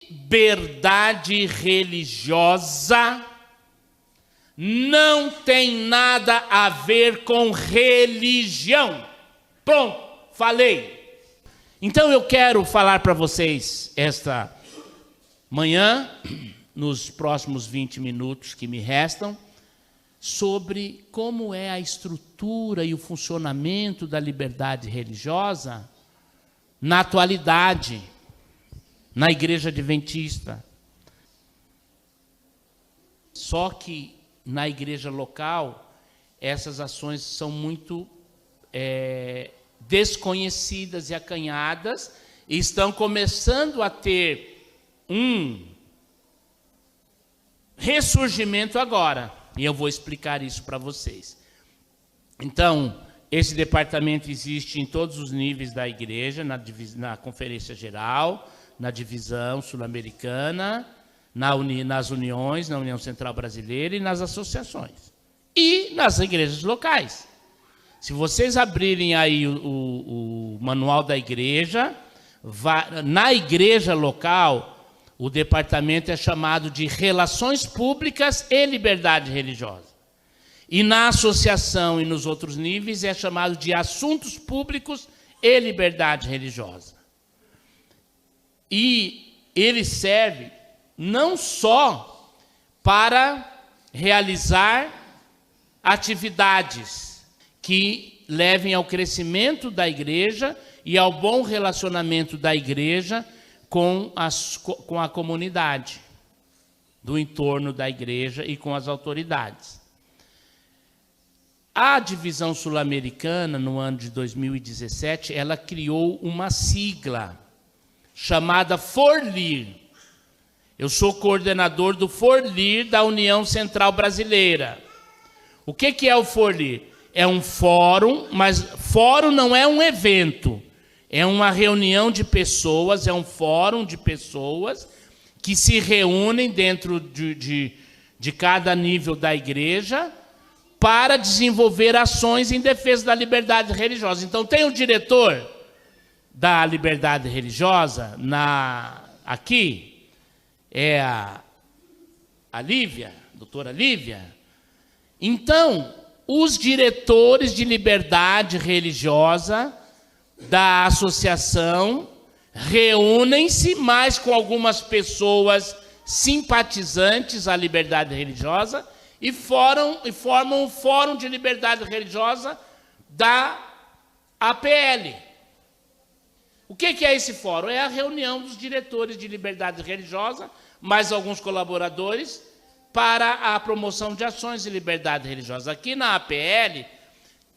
Liberdade religiosa não tem nada a ver com religião. Pronto, falei. Então eu quero falar para vocês esta manhã, nos próximos 20 minutos que me restam, sobre como é a estrutura e o funcionamento da liberdade religiosa na atualidade, na Igreja Adventista. Só que na igreja local, essas ações são muito desconhecidas e acanhadas, e estão começando a ter um ressurgimento agora. E eu vou explicar isso para vocês. Então, esse departamento existe em todos os níveis da igreja, na Conferência Geral, na Divisão Sul-Americana, nas uniões, na União Central Brasileira e nas associações. E nas igrejas locais. Se vocês abrirem aí o manual da igreja, na igreja local, o departamento é chamado de Relações Públicas e Liberdade Religiosa. E na associação e nos outros níveis é chamado de Assuntos Públicos e Liberdade Religiosa. E ele serve não só para realizar atividades que levem ao crescimento da igreja e ao bom relacionamento da igreja com a comunidade do entorno da igreja e com as autoridades. A Divisão Sul-Americana, no ano de 2017, ela criou uma sigla chamada FORLIR. Eu sou coordenador do FORLIR da União Central Brasileira. O que é o FORLIR? É um fórum, mas fórum não é um evento. É uma reunião de pessoas, é um fórum de pessoas que se reúnem dentro de cada nível da igreja para desenvolver ações em defesa da liberdade religiosa. Então, tem o diretor da liberdade religiosa, aqui, é a Lívia, a doutora Lívia. Então, os diretores de liberdade religiosa da associação reúnem-se mais com algumas pessoas simpatizantes à liberdade religiosa e formam o Fórum de Liberdade Religiosa da APL. O que é esse fórum? É a reunião dos diretores de liberdade religiosa, mais alguns colaboradores, para a promoção de ações de liberdade religiosa. Aqui na APL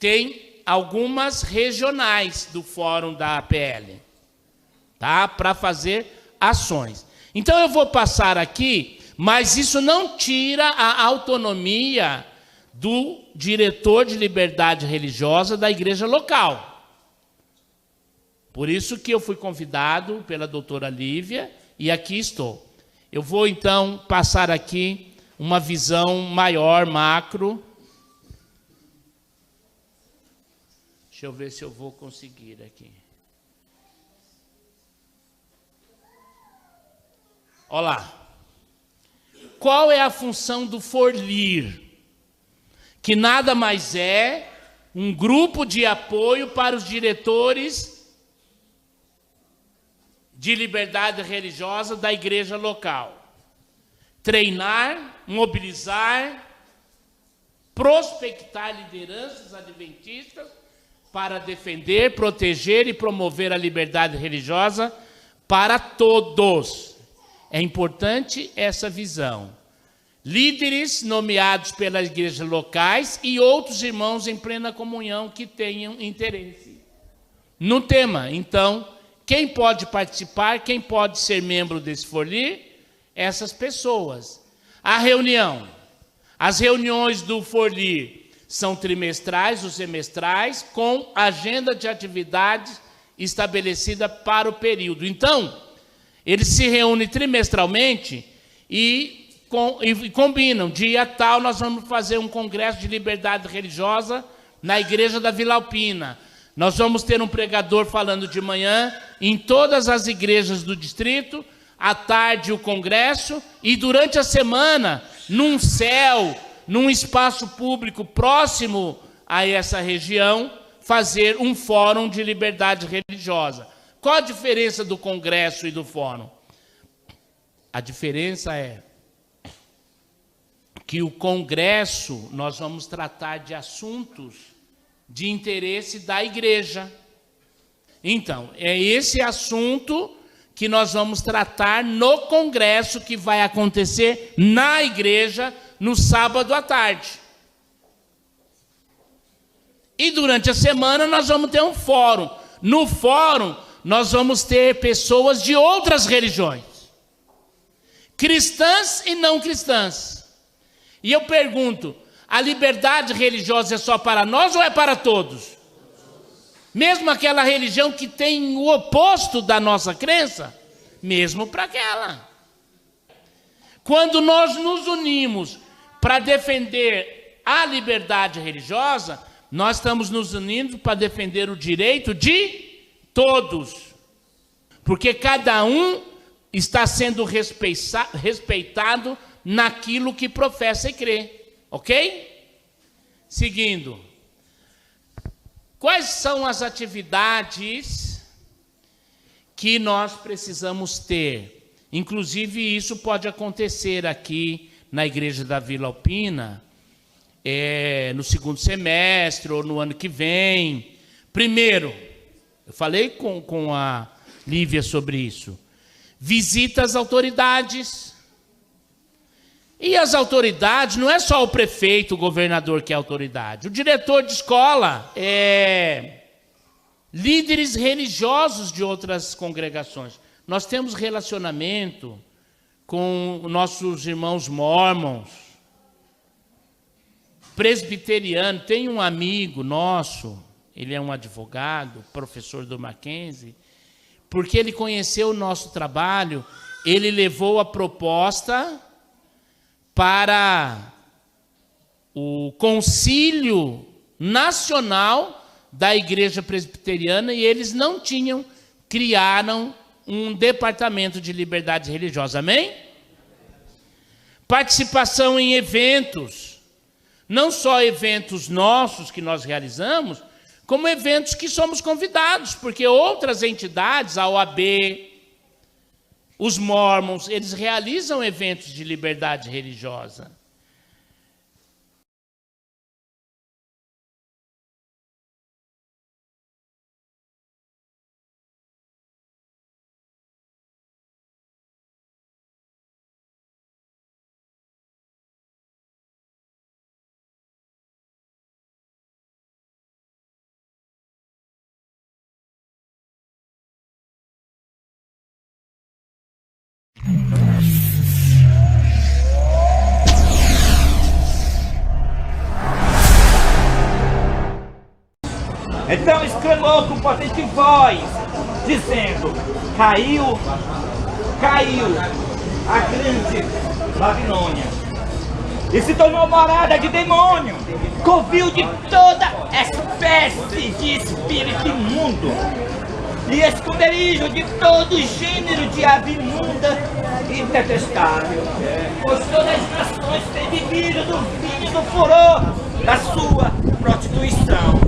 tem algumas regionais do fórum da APL, tá? Para fazer ações. Então eu vou passar aqui, mas isso não tira a autonomia do diretor de liberdade religiosa da igreja local. Por isso que eu fui convidado pela doutora Lívia e aqui estou. Eu vou então passar aqui uma visão maior, macro. Deixa eu ver se eu vou conseguir aqui. Olha lá. Qual é a função do FORLIR? Que nada mais é um grupo de apoio para os diretores de liberdade religiosa da igreja local. Treinar, mobilizar, prospectar lideranças adventistas para defender, proteger e promover a liberdade religiosa para todos. É importante essa visão. Líderes nomeados pelas igrejas locais e outros irmãos em plena comunhão que tenham interesse no tema. Então, quem pode participar, quem pode ser membro desse FORLIR? Essas pessoas. A reunião. As reuniões do FORLIR são trimestrais ou semestrais, com agenda de atividades estabelecida para o período. Então, eles se reúnem trimestralmente e combinam. Dia tal, nós vamos fazer um congresso de liberdade religiosa na igreja da Vila Alpina. Nós vamos ter um pregador falando de manhã em todas as igrejas do distrito. à tarde o congresso e durante a semana, num céu, num espaço público próximo a essa região, fazer um fórum de liberdade religiosa. Qual a diferença do congresso e do fórum? A diferença é que o congresso nós vamos tratar de assuntos de interesse da igreja. Então, é esse assunto que nós vamos tratar no congresso que vai acontecer na igreja no sábado à tarde. E durante a semana nós vamos ter um fórum. No fórum nós vamos ter pessoas de outras religiões, cristãs e não cristãs. E eu pergunto, a liberdade religiosa é só para nós ou é para todos? Mesmo aquela religião que tem o oposto da nossa crença? Mesmo para aquela. Quando nós nos unimos para defender a liberdade religiosa, nós estamos nos unindo para defender o direito de todos. Porque cada um está sendo respeitado naquilo que professa e crê. Ok? Seguindo. Quais são as atividades que nós precisamos ter? Inclusive, isso pode acontecer aqui na Igreja da Vila Alpina, no segundo semestre ou no ano que vem. Primeiro, eu falei com a Lívia sobre isso. Visita às autoridades. E as autoridades, não é só o prefeito, o governador que é autoridade. O diretor de escola, líderes religiosos de outras congregações. Nós temos relacionamento com nossos irmãos mórmons, presbiteriano. Tem um amigo nosso, ele é um advogado, professor do Mackenzie, porque ele conheceu o nosso trabalho, ele levou a proposta para o Concílio Nacional da Igreja Presbiteriana e eles não criaram um departamento de liberdade religiosa. Amém? Participação em eventos, não só eventos nossos que nós realizamos, como eventos que somos convidados, porque outras entidades, a OAB, os mórmons, eles realizam eventos de liberdade religiosa. Então exclamou com potente voz, dizendo: caiu a grande Babilônia, e se tornou morada de demônio, covil de toda espécie de espírito imundo, e esconderijo de todo gênero de ave imunda e detestável. Pois todas as nações têm bebido do vinho do furor da sua prostituição.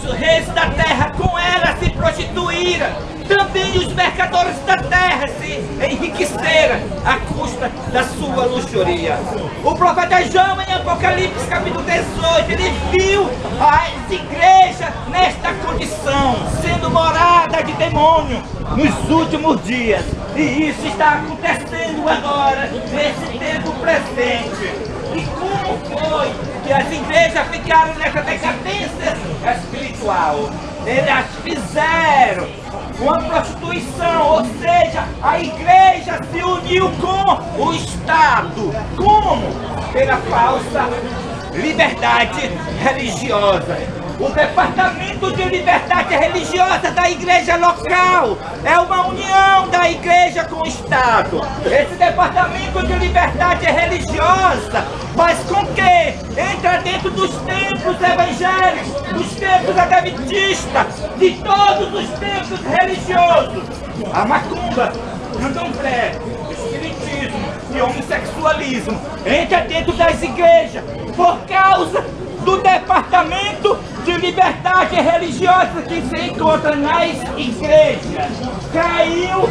Os reis da terra com ela se prostituíram, também os mercadores da terra se enriqueceram à custa da sua luxúria. O profeta João, em Apocalipse capítulo 18, ele viu as igrejas nesta condição, sendo morada de demônio nos últimos dias. E isso está acontecendo agora, nesse tempo presente. E como foi que as igrejas ficaram nessa decadência espiritual? Elas fizeram uma prostituição, ou seja, a igreja se uniu com o Estado. Como? Pela falsa liberdade religiosa. O Departamento de Liberdade Religiosa da igreja local é uma união da igreja com o Estado. Esse Departamento de Liberdade Religiosa faz com que entra dentro dos templos evangélicos, dos templos adventistas, de todos os templos religiosos, a macumba, candomblé, espiritismo e homossexualismo entra dentro das igrejas por causa do Departamento de Liberdade Religiosa que se encontra nas igrejas. Caiu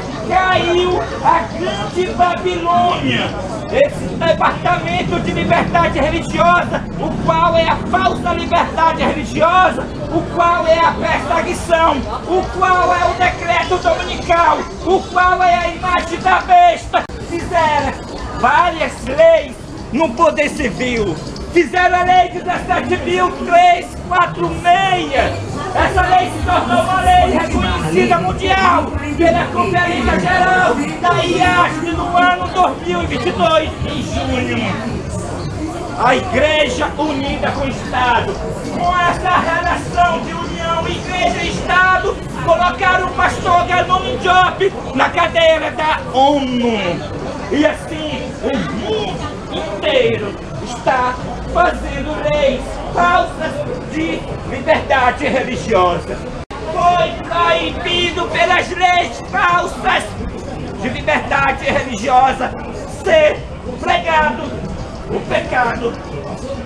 a grande Babilônia. Esse Departamento de Liberdade Religiosa, o qual é a falsa liberdade religiosa, o qual é a perseguição, o qual é o decreto dominical, o qual é a imagem da besta. Fizeram várias leis no Poder Civil. Fizeram a lei 17.346. Essa lei se tornou uma lei reconhecida mundial pela Conferência Geral da IASP no ano 2022, em junho. A Igreja unida com o Estado. Com essa relação de união Igreja e Estado, colocaram o pastor Ganoni Diop na cadeira da ONU. E assim, o mundo inteiro está fazendo leis falsas de liberdade religiosa. Foi proibido pelas leis falsas de liberdade religiosa ser pregado o pecado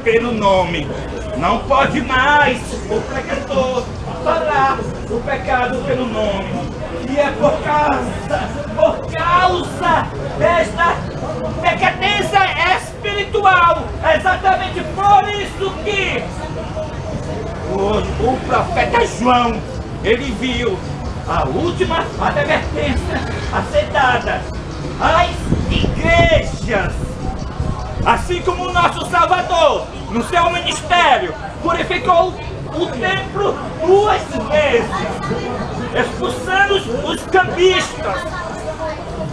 pelo nome. Não pode mais o pregador falar o pecado pelo nome. E é por causa desta decadência espiritual, exatamente por isso que o profeta João, ele viu a última advertência a ser dada às igrejas. Assim como o nosso Salvador, no seu ministério, purificou o templo 2 vezes, expulsando os cambistas,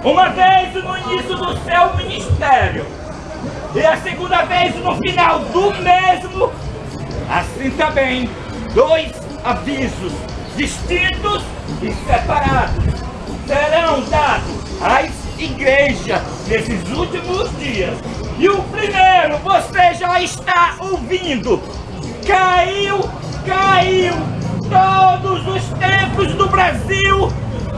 uma vez no início do seu ministério e a segunda vez no final do mesmo. Assim também 2 avisos distintos e separados serão dados às igrejas nesses últimos dias. E o primeiro você já está ouvindo: caiu todos os templos do Brasil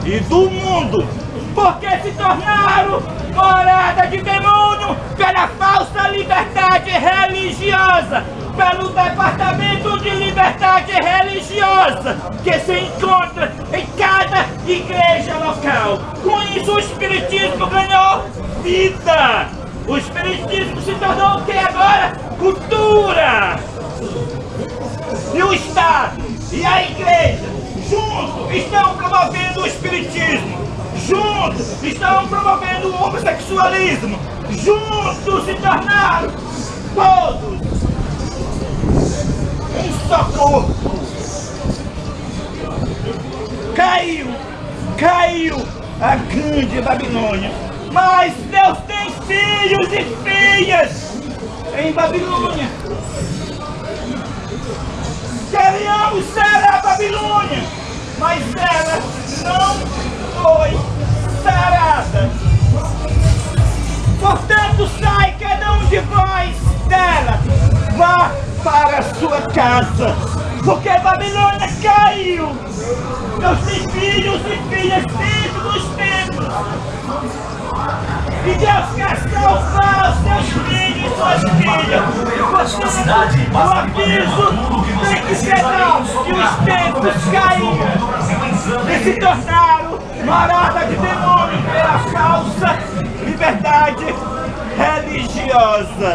e do mundo, porque se tornaram morada de demônio pela falsa liberdade religiosa, pelo Departamento de Liberdade Religiosa que se encontra em cada igreja local. Com isso o espiritismo ganhou vida. O espiritismo se tornou o que agora? Cultura. E o Estado e a igreja juntos estão promovendo o espiritismo, juntos estão promovendo o homossexualismo, juntos se tornaram todos um só corpo. Caiu a grande Babilônia, mas Deus tem filhos e filhas em Babilônia. Queríamos ser a Babilônia, mas ela não foi sarada. Portanto, sai cada um de vós dela, vá para a sua casa, porque Babilônia caiu. Deus tem filhos e filhas dentro dos templos. E Deus quer salvar os seus filhos e suas filhas. Portanto, o aviso tem que ser dado que os templos caíram e se tornaram morada de demônio pela falsa liberdade religiosa.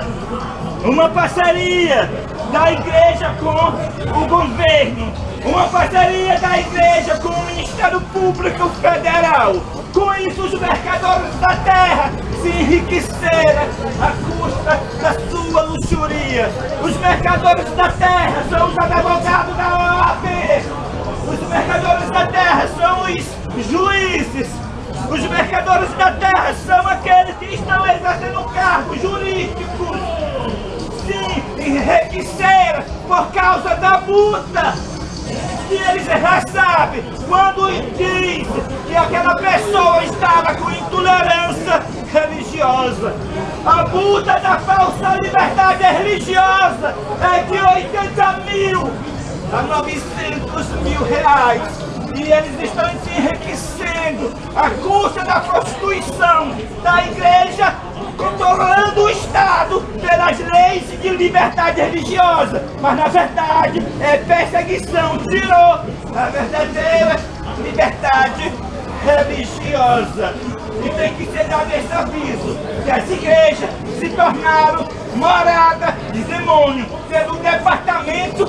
Uma parceria da igreja com o governo, uma parceria da igreja com o Ministério Público Federal. Com isso, os mercadores da terra se enriqueceram à custa da sua luxúria. Os mercadores da terra são os advogados da OAB. Os mercadores da terra são os juízes. Os mercadores da terra são aqueles que estão exercendo cargos jurídicos. Sim, enriqueceram por causa da multa. E eles já sabem, quando diz que aquela pessoa estava com intolerância religiosa, a multa da falsa liberdade religiosa é de 80 mil a 900 mil reais. E eles estão se enriquecendo à custa da prostituição da igreja, controlando o Estado pelas leis de liberdade religiosa. Mas na verdade é perseguição, tirou a verdadeira liberdade religiosa. E tem que ser dado esse aviso, que as igrejas se tornaram morada de demônio pelo departamento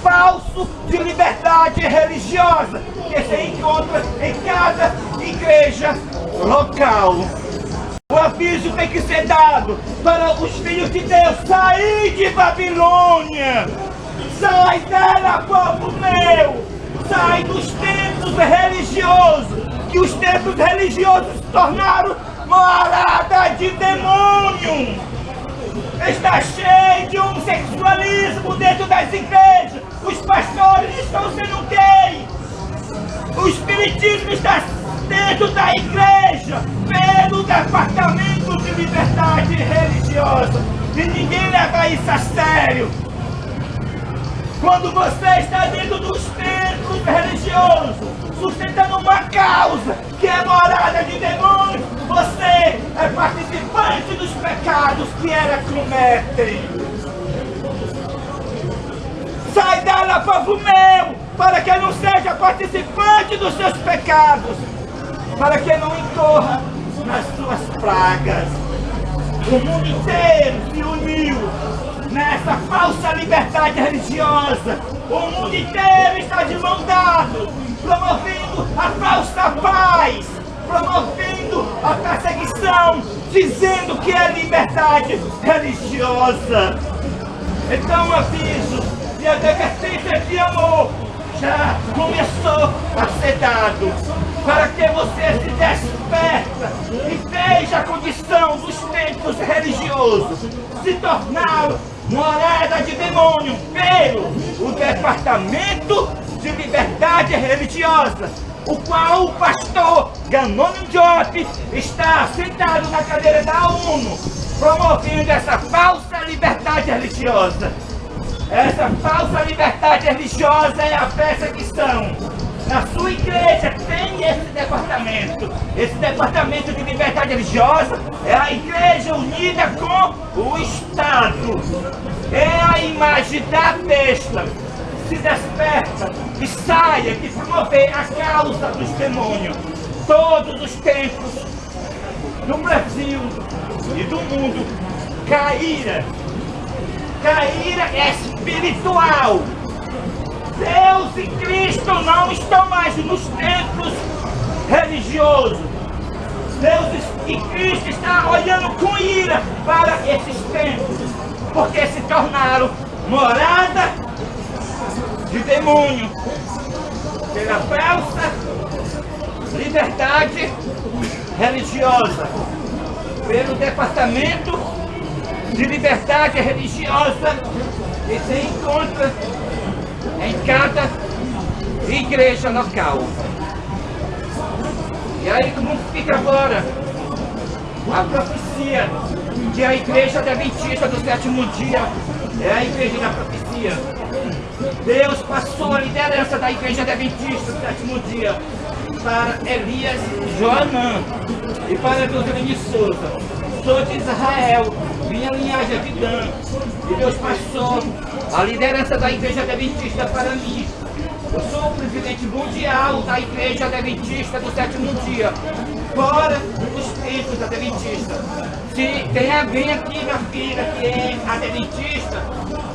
falso de liberdade religiosa que se encontra em cada igreja local. O aviso tem que ser dado para os filhos de Deus: sair de Babilônia, sai dela, povo meu, sai dos templos religiosos, que os templos religiosos se tornaram morada de demônio. Está cheio de homossexualismo dentro das igrejas, os pastores estão sendo gays, o espiritismo está dentro da igreja pelo departamento de liberdade religiosa, e ninguém leva isso a sério. Quando você está dentro dos templos religiosos, sustentando uma causa que é morada de demônios, você é participante dos pecados que ela comete. Sai dela, povo meu, para que não seja participante dos seus pecados, para que não incorra nas suas pragas. O mundo inteiro se uniu nessa falsa liberdade religiosa. O mundo inteiro está de mão dada, promovendo a falsa paz, promovendo a perseguição, dizendo que é liberdade religiosa. Então aviso, e a advertência de amor já começou a ser dado, para que você se desperta e veja a condição dos templos religiosos se tornaram morada de demônio pelo departamento de liberdade religiosa, o qual o pastor Ganônio Diop está sentado na cadeira da ONU, promovendo essa falsa liberdade religiosa. Essa falsa liberdade religiosa é a perseguição. Na sua igreja tem esse departamento de liberdade religiosa, é a igreja unida com o Estado. É a imagem da besta. Se desperta e saia de promover a causa dos demônios. Todos os templos do Brasil e do mundo caíram. Caíra espiritual. Deus e Cristo não estão mais nos templos religiosos. Deus e Cristo estão olhando com ira para esses templos, porque se tornaram morada de demônio pela falsa liberdade religiosa, pelo departamento de liberdade religiosa que se encontra em cada igreja local. E aí como fica agora a profecia que a igreja adventista do sétimo dia é a igreja da profecia. Deus passou a liderança da igreja adventista do sétimo dia para Elias Joanã e para Doutrine Souza. Sou de Israel, minha linhagem é de Dan, e Deus passou a liderança da igreja adventista para mim. Eu sou o presidente mundial da igreja adventista do sétimo dia, fora dos templos adventistas. Se tem alguém aqui, minha filha, que é adventista,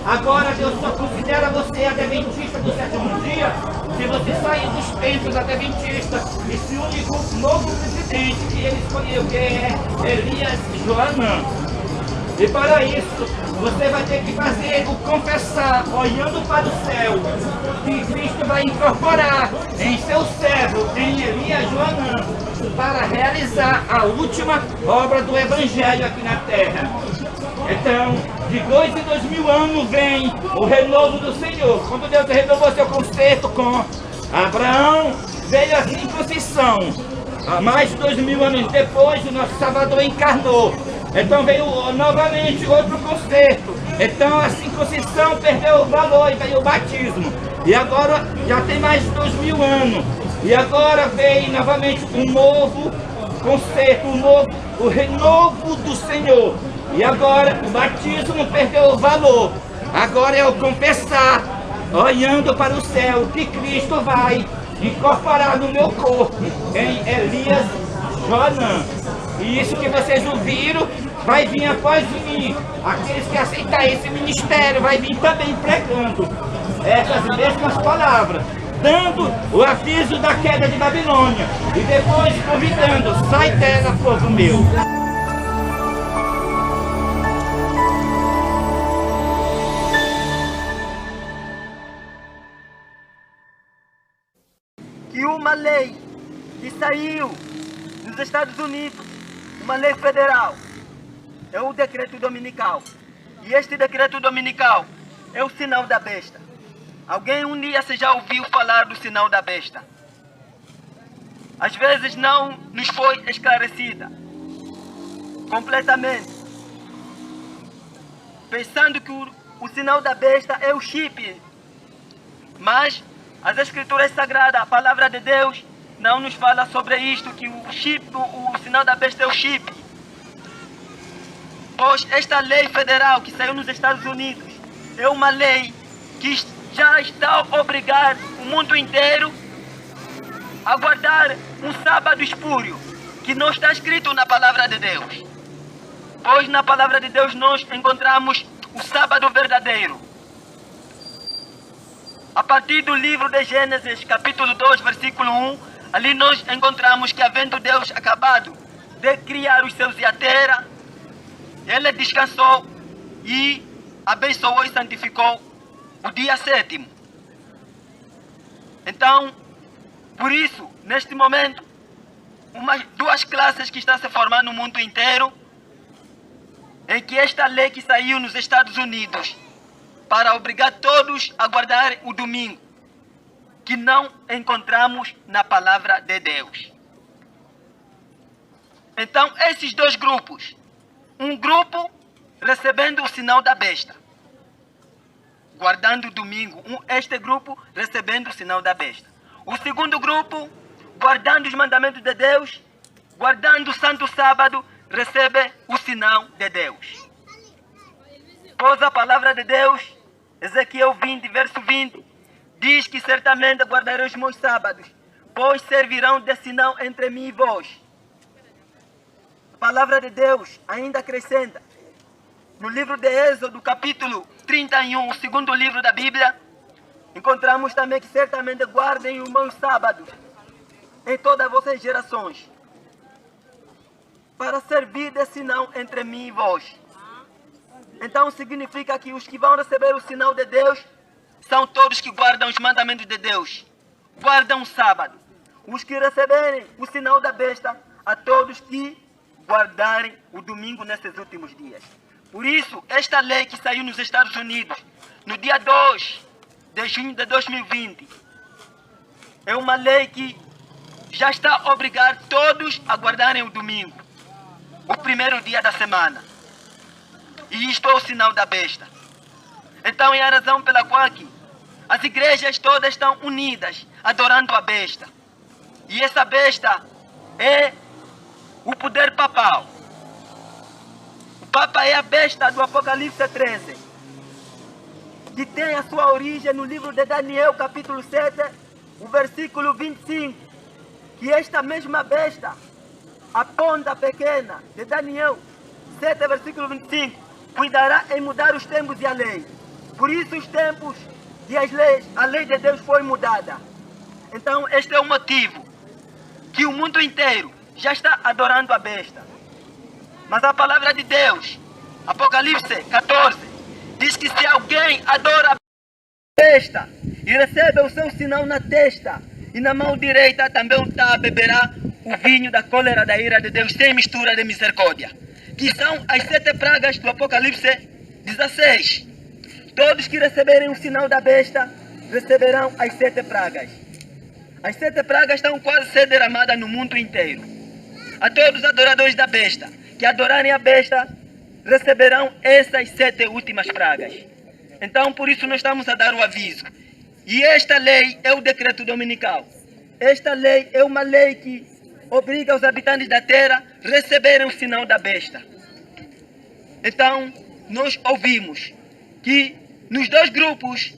agora Deus só considera você adventista do sétimo dia se você sair dos templos adventistas e se unir com o novo presidente que ele escolheu, que é Elias Joanã. E para isso, você vai ter que fazer o confessar, olhando para o céu, que Cristo vai incorporar em seu servo, em Elias Joanã, para realizar a última obra do Evangelho aqui na terra. Então, de 2 em 2 mil anos vem o renovo do Senhor. Quando Deus renovou seu concerto com Abraão, veio a circuncisão. Mais de 2 mil anos depois, o nosso Salvador encarnou. Então veio novamente outro concerto. Então a circuncisão perdeu o valor e veio o batismo. E agora já tem mais de 2 mil anos. E agora vem novamente um novo conceito, o renovo do Senhor. E agora o batismo perdeu o valor. Agora é o confessar, olhando para o céu, que Cristo vai incorporar no meu corpo em Elias Joanã. E isso que vocês ouviram vai vir após mim. Aqueles que aceitarem esse ministério vai vir também pregando essas mesmas palavras, dando o aviso da queda de Babilônia e depois convidando: sai dela, povo meu. Que uma lei que saiu nos Estados Unidos, uma lei federal, é o decreto dominical. E este decreto dominical é o sinal da besta. Alguém um dia se já ouviu falar do sinal da besta? Às vezes não nos foi esclarecida completamente, pensando que o sinal da besta é o chip. Mas as Escrituras Sagradas, a Palavra de Deus, não nos fala sobre isto, que o chip, o sinal da besta é o chip. Pois esta lei federal que saiu nos Estados Unidos é uma lei que já está a obrigar o mundo inteiro a guardar um sábado espúrio, que não está escrito na Palavra de Deus. Pois na Palavra de Deus nós encontramos o sábado verdadeiro. A partir do livro de Gênesis, capítulo 2, versículo 1, ali nós encontramos que, havendo Deus acabado de criar os céus e a terra, Ele descansou e abençoou e santificou o dia sétimo. Então, por isso, neste momento, duas classes que estão se formando no mundo inteiro, em que esta lei que saiu nos Estados Unidos, para obrigar todos a guardar o domingo, que não encontramos na Palavra de Deus. Então, esses dois grupos, um grupo recebendo o sinal da besta, guardando o domingo, este grupo recebendo o sinal da besta. O segundo grupo, guardando os mandamentos de Deus, guardando o santo sábado, recebe o sinal de Deus. Pois a Palavra de Deus, Ezequiel 20, verso 20, diz que certamente guardarei os meus sábados, pois servirão de sinal entre mim e vós. A Palavra de Deus ainda acrescenta, no livro de Êxodo, capítulo 31, o segundo livro da Bíblia, encontramos também que certamente guardem os meus sábados em todas as vossas gerações, para servir de sinal entre mim e vós. Então significa que os que vão receber o sinal de Deus são todos que guardam os mandamentos de Deus, guardam o sábado. Os que receberem o sinal da besta, a todos que guardarem o domingo nesses últimos dias. Por isso, esta lei que saiu nos Estados Unidos, no dia 2 de junho de 2020, é uma lei que já está a obrigar todos a guardarem o domingo, o primeiro dia da semana. E isto é o sinal da besta. Então é a razão pela qual aqui as igrejas todas estão unidas, adorando a besta. E essa besta é o poder papal. O Papa é a besta do Apocalipse 13, que tem a sua origem no livro de Daniel, capítulo 7, o versículo 25, que esta mesma besta, a ponta pequena de Daniel 7, versículo 25, cuidará em mudar os tempos e a lei. Por isso os tempos e as leis, a lei de Deus foi mudada. Então este é o motivo que o mundo inteiro já está adorando a besta. Mas a palavra de Deus, Apocalipse 14, diz que se alguém adora a besta e recebe o seu sinal na testa e na mão direita, também beberá o vinho da cólera da ira de Deus sem mistura de misericórdia, que são as 7 pragas do Apocalipse 16. Todos que receberem o sinal da besta receberão as 7 pragas. As 7 pragas estão quase a ser derramadas no mundo inteiro. A todos os adoradores da besta que adorarem a besta receberão essas 7 últimas pragas. Então por isso nós estamos a dar o aviso. E esta lei é o decreto dominical. esta lei é uma lei que obriga os habitantes da terra a receberem o sinal da besta. Então, nós ouvimos que nos dois grupos,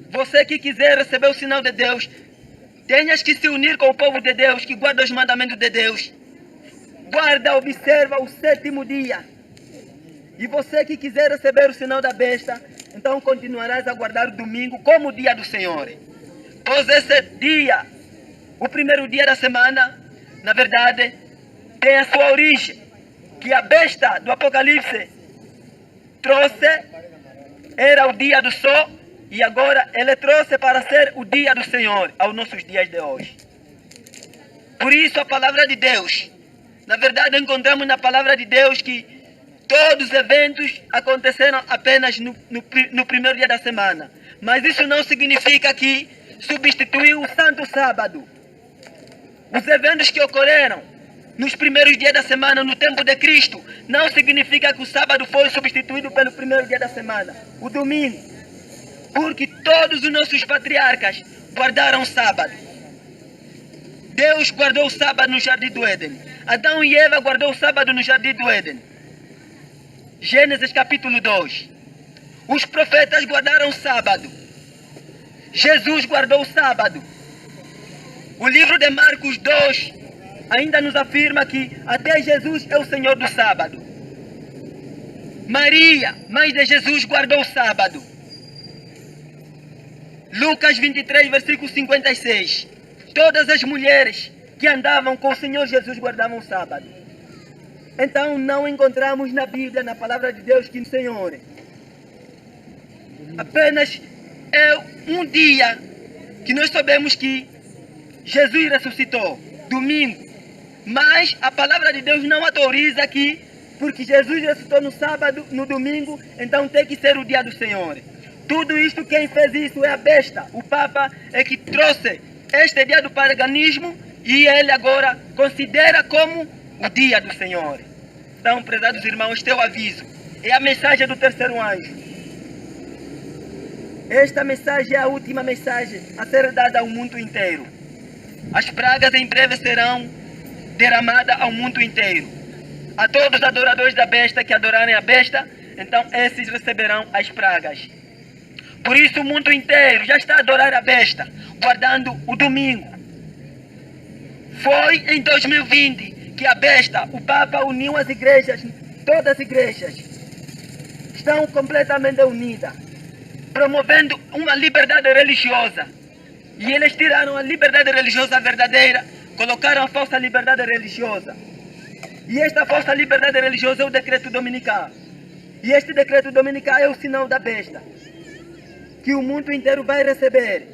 você que quiser receber o sinal de Deus, tenhas que se unir com o povo de Deus, que guarda os mandamentos de Deus. Guarda, observa o 7º dia. E você que quiser receber o sinal da besta, então continuarás a guardar o domingo como o dia do Senhor. Pois esse dia, o primeiro dia da semana, na verdade, tem a sua origem, que a besta do Apocalipse trouxe, era o dia do sol, e agora ele trouxe para ser o dia do Senhor, aos nossos dias de hoje. Por isso a palavra de Deus, na verdade encontramos na palavra de Deus que todos os eventos aconteceram apenas no primeiro dia da semana. Mas isso não significa que substituiu o Santo Sábado. Os eventos que ocorreram nos primeiros dias da semana, no tempo de Cristo, não significa que o sábado foi substituído pelo primeiro dia da semana, o domingo. Porque todos os nossos patriarcas guardaram o sábado. Deus guardou o sábado no jardim do Éden. Adão e Eva guardou o sábado no jardim do Éden. Gênesis capítulo 2. Os profetas guardaram o sábado. Jesus guardou o sábado. O livro de Marcos 2 ainda nos afirma que até Jesus é o Senhor do sábado. Maria, mãe de Jesus, guardou o sábado. Lucas 23, versículo 56. Todas as mulheres que andavam com o Senhor Jesus guardavam o sábado. Então não encontramos na Bíblia, na palavra de Deus, que o Senhor apenas é um dia que nós sabemos que Jesus ressuscitou, domingo. Mas a palavra de Deus não autoriza que, porque Jesus ressuscitou no sábado, no domingo, então tem que ser o dia do Senhor. Tudo isto, quem fez isso é a besta. O Papa é que trouxe este dia do paganismo e ele agora considera como o dia do Senhor. Então, prezados irmãos, este é o aviso. É a mensagem do terceiro anjo. Esta mensagem é a última mensagem a ser dada ao mundo inteiro. As pragas em breve serão derramadas ao mundo inteiro. A todos os adoradores da besta que adorarem a besta, então esses receberão as pragas. Por isso o mundo inteiro já está a adorar a besta, guardando o domingo. Foi em 2020 que a besta, o Papa uniu as igrejas, todas as igrejas estão completamente unidas, promovendo uma liberdade religiosa. E eles tiraram a liberdade religiosa verdadeira, colocaram a falsa liberdade religiosa. E esta falsa liberdade religiosa é o decreto dominical. E este decreto dominical é o sinal da besta, que o mundo inteiro vai receber.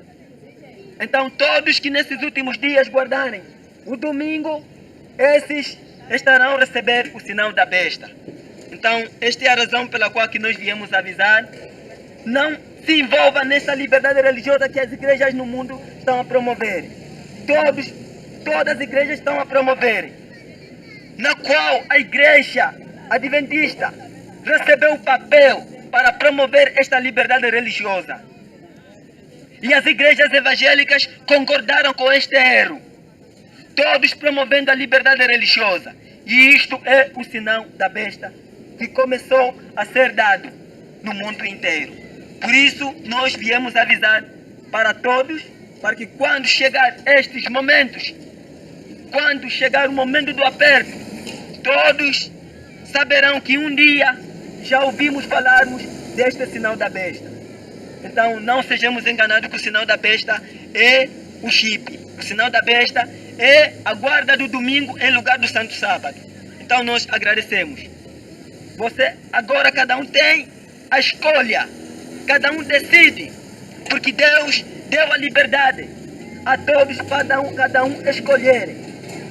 Então todos que nesses últimos dias guardarem o domingo, esses estarão a receber o sinal da besta. Então esta é a razão pela qual que nós viemos avisar. Não se envolva nessa liberdade religiosa que as igrejas no mundo estão a promover. Todas as igrejas estão a promover, na qual a igreja adventista recebeu o papel para promover esta liberdade religiosa. E as igrejas evangélicas concordaram com este erro, todos promovendo a liberdade religiosa. E isto é o sinal da besta que começou a ser dado no mundo inteiro. Por isso nós viemos avisar para todos, para que quando chegar estes momentos, quando chegar o momento do aperto, todos saberão que um dia já ouvimos falarmos deste sinal da besta. Então não sejamos enganados que o sinal da besta é o chip. O sinal da besta é a guarda do domingo em lugar do santo sábado. Então nós agradecemos. Você agora, cada um tem a escolha, cada um decide, porque Deus deu a liberdade a todos, cada um escolher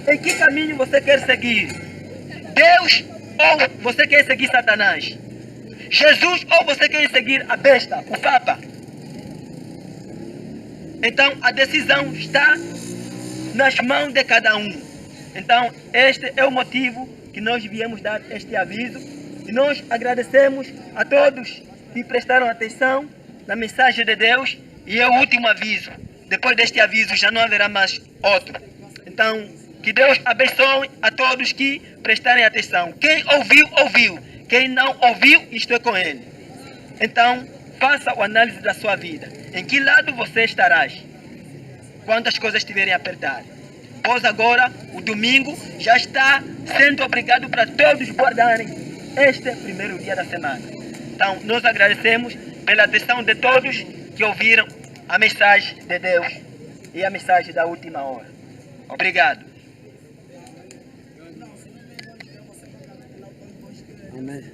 em que caminho você quer seguir. Deus ou você quer seguir Satanás? Jesus ou você quer seguir a besta, o Papa? Então a decisão está nas mãos de cada um. Então este é o motivo que nós viemos dar este aviso. E nós agradecemos a todos que prestaram atenção na mensagem de Deus. E é o último aviso. depois deste aviso já não haverá mais outro. Então, que Deus abençoe a todos que prestarem atenção. Quem ouviu, ouviu. Quem não ouviu, isto é com ele. Então, faça a análise da sua vida. Em que lado você estarás quando as coisas estiverem apertadas? Pois agora, o domingo já está sendo obrigado para todos guardarem este primeiro dia da semana. Então, nós agradecemos pela atenção de todos que ouviram a mensagem de Deus e a mensagem da última hora. Obrigado. Amém.